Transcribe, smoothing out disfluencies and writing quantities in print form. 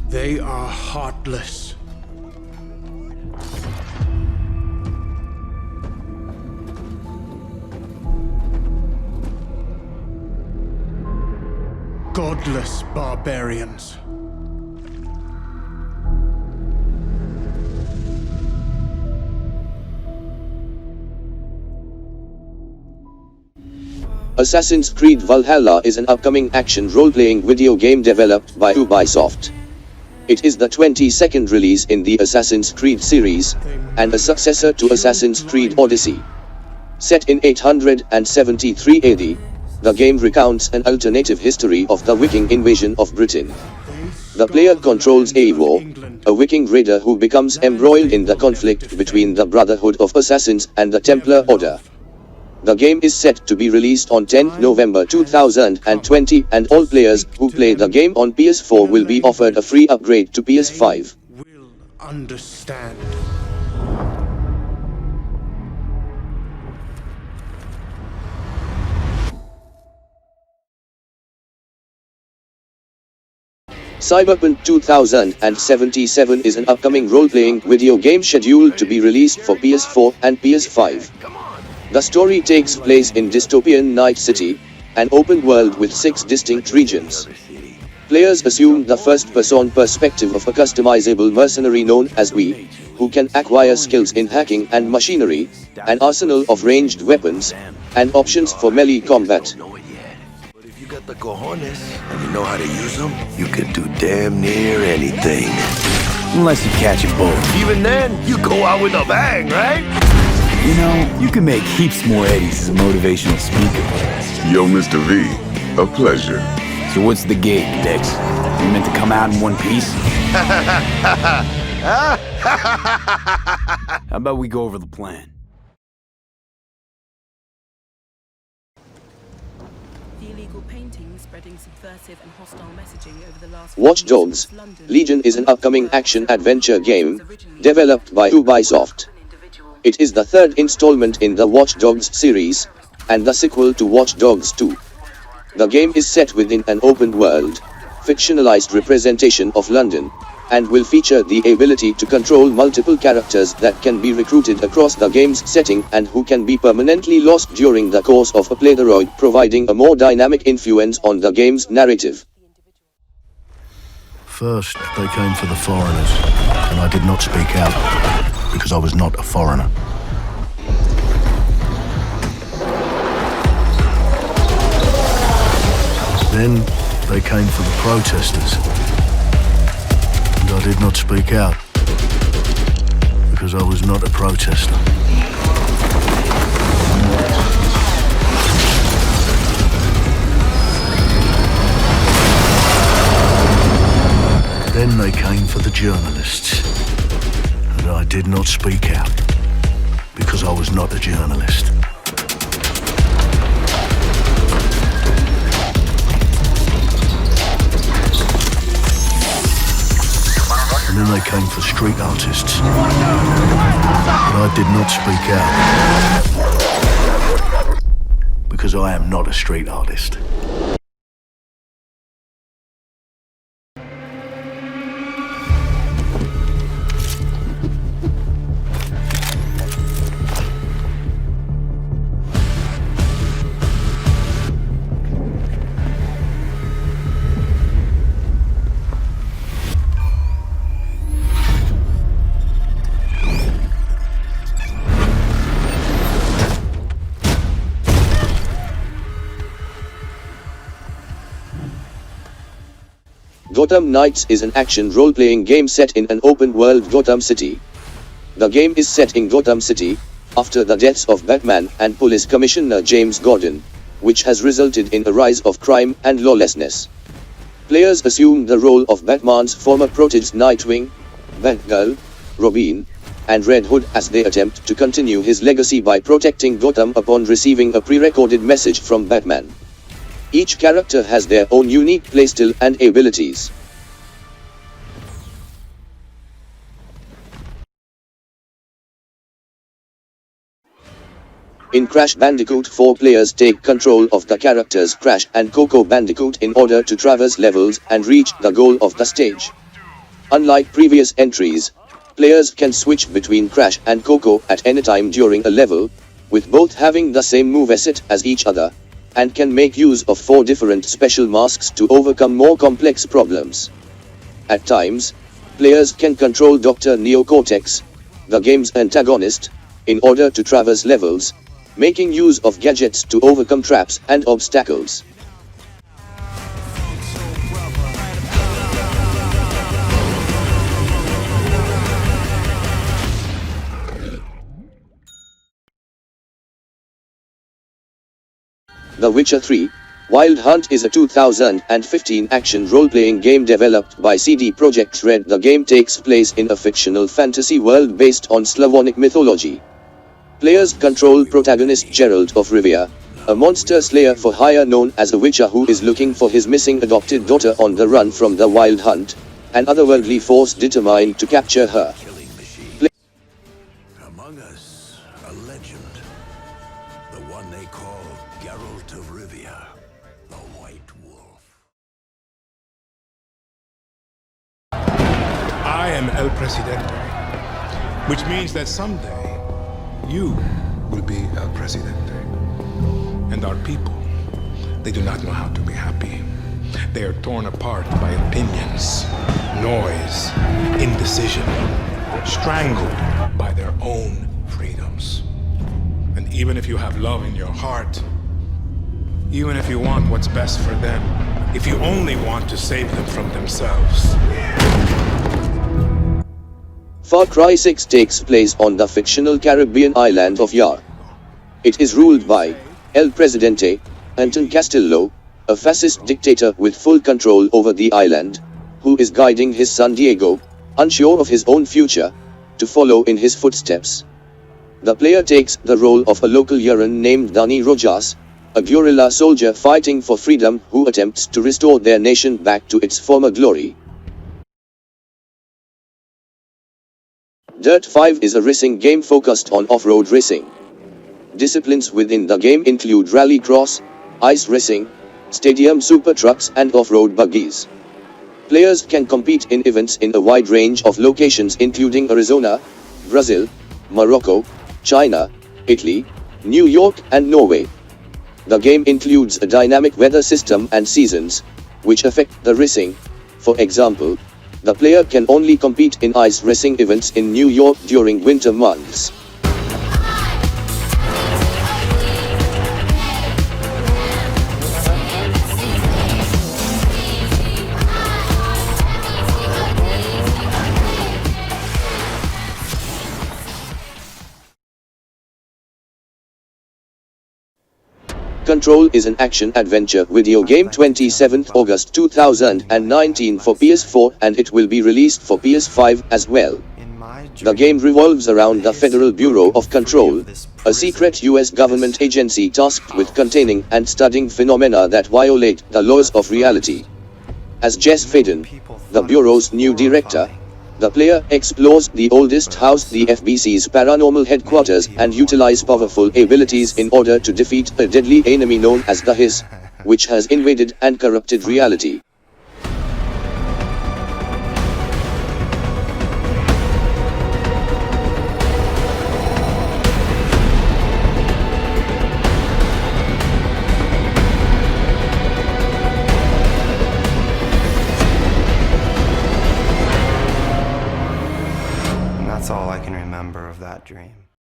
They are heartless. Godless barbarians. Assassin's Creed Valhalla is an upcoming action role-playing video game developed by Ubisoft. It is the 22nd release in the Assassin's Creed series, and a successor to Assassin's Creed Odyssey. Set in 873 AD, the game recounts an alternative history of the Viking invasion of Britain. The player controls Eivor, a Viking raider who becomes embroiled in the conflict between the Brotherhood of Assassins and the Templar Order. The game is set to be released on 10 November 2020, and all players who play the game on PS4 will be offered a free upgrade to PS5. Will understand. Cyberpunk 2077 is an upcoming role-playing video game scheduled to be released for PS4 and PS5. The story takes place in dystopian Night City, an open world with 6 distinct regions. Players assume the first-person perspective of a customizable mercenary known as We, who can acquire skills in hacking and machinery, an arsenal of ranged weapons, and options for melee combat. But if you got the cojones and you know how to use them, you can do damn near anything. Unless you catch a bullet. Even then, you go out with a bang, right? You know, you can make heaps more eddies as a motivational speaker. Yo, Mr. V, a pleasure. So what's the gig, Dex? You meant to come out in one piece? How about we go over the plan? The illegal painting spreading subversive and hostile messaging over the last Watchdogs Legion is an upcoming action-adventure game developed by Ubisoft. It is the third installment in the Watchdogs series, and the sequel to Watch Dogs 2. The game is set within an open world, fictionalized representation of London, and will feature the ability to control multiple characters that can be recruited across the game's setting and who can be permanently lost during the course of a playthrough, providing a more dynamic influence on the game's narrative. First, they came for the foreigners, and I did not speak out, because I was not a foreigner. Then, they came for the protesters, and I did not speak out, because I was not a protester. Then they came for the journalists, and I did not speak out, because I was not a journalist. And then they came for street artists, and I did not speak out, because I am not a street artist. Gotham Knights is an action role-playing game set in an open-world Gotham City. The game is set in Gotham City, after the deaths of Batman and Police Commissioner James Gordon, which has resulted in a rise of crime and lawlessness. Players assume the role of Batman's former proteges Nightwing, Batgirl, Robin, and Red Hood as they attempt to continue his legacy by protecting Gotham upon receiving a pre-recorded message from Batman. Each character has their own unique playstyle and abilities. In Crash Bandicoot, 4 players take control of the characters Crash and Coco Bandicoot in order to traverse levels and reach the goal of the stage. Unlike previous entries, players can switch between Crash and Coco at any time during a level, with both having the same moveset as each other, and can make use of 4 different special masks to overcome more complex problems. At times, players can control Dr. Neocortex, the game's antagonist, in order to traverse levels, making use of gadgets to overcome traps and obstacles. The Witcher 3: Wild Hunt is a 2015 action role-playing game developed by CD Projekt Red. The game takes place in a fictional fantasy world based on Slavonic mythology. Players control protagonist Geralt of Rivia, a monster slayer for hire known as a Witcher who is looking for his missing adopted daughter on the run from the Wild Hunt, an otherworldly force determined to capture her. Among us, a legend. The one they call Geralt of Rivia, the White Wolf. I am El Presidente, which means that someday you will be El Presidente. And our people, they do not know how to be happy. They are torn apart by opinions, noise, indecision, strangled by their own freedoms. And even if you have love in your heart, even if you want what's best for them, if you only want to save them from themselves. Far Cry 6 takes place on the fictional Caribbean island of Yar. It is ruled by El Presidente, Anton Castillo, a fascist dictator with full control over the island, who is guiding his son Diego, unsure of his own future, to follow in his footsteps. The player takes the role of a local Yaran named Dani Rojas, a guerrilla soldier fighting for freedom who attempts to restore their nation back to its former glory. Dirt 5 is a racing game focused on off-road racing. Disciplines within the game include rallycross, ice racing, stadium super trucks and off-road buggies. Players can compete in events in a wide range of locations including Arizona, Brazil, Morocco, China, Italy, New York and Norway. The game includes a dynamic weather system and seasons, which affect the racing. For example, the player can only compete in ice racing events in New York during winter months. Control is an action-adventure video game 27th August 2019 for PS4 and it will be released for PS5 as well. The game revolves around the Federal Bureau of Control, a secret US government agency tasked with containing and studying phenomena that violate the laws of reality. As Jess Faden, the Bureau's new director, the player explores the oldest house, the FBC's paranormal headquarters, and utilize powerful abilities in order to defeat a deadly enemy known as the Hiss, which has invaded and corrupted reality. That's all I can remember of that dream.